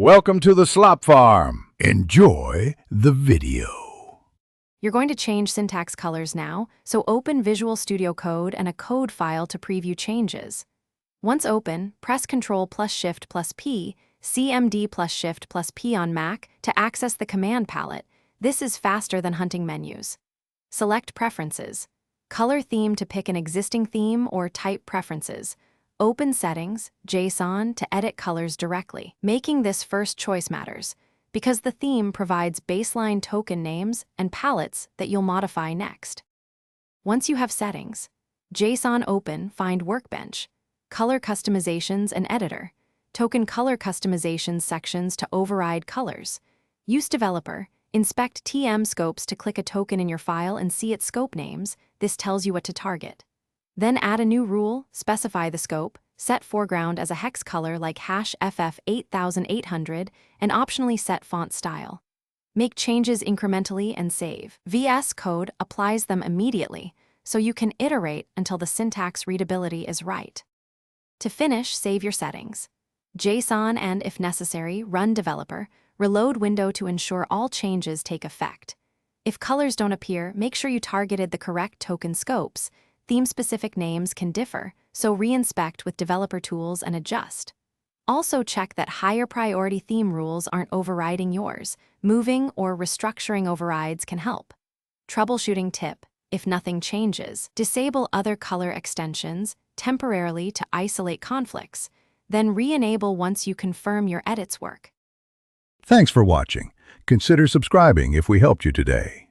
Welcome to the Slop Farm. Enjoy the video. You're going to change syntax colors now, so open Visual Studio Code and a code file to preview changes. Once open, press Ctrl+Shift+P, CMD+Shift+P on Mac to access the command palette. This is faster than hunting menus. Select Preferences. Color theme to pick an existing theme or type preferences. Open Settings, JSON to edit colors directly. Making this first choice matters, because the theme provides baseline token names and palettes that you'll modify next. Once you have settings, JSON open, find Workbench, Color Customizations and Editor, Token Color Customizations sections to override colors. Use Developer, inspect TM scopes to click a token in your file and see its scope names. This tells you what to target. Then add a new rule, specify the scope, set foreground as a hex color like #FF8800, and optionally set font style. Make changes incrementally and save. VS Code applies them immediately, so you can iterate until the syntax readability is right. To finish, save your settings. JSON and, if necessary, run Developer, reload window to ensure all changes take effect. If colors don't appear, make sure you targeted the correct token scopes. Theme-specific names can differ, so re-inspect with developer tools and adjust. Also check that higher priority theme rules aren't overriding yours. Moving or restructuring overrides can help. Troubleshooting tip: if nothing changes, disable other color extensions temporarily to isolate conflicts, then re-enable once you confirm your edits work. Thanks for watching. Consider subscribing if we helped you today.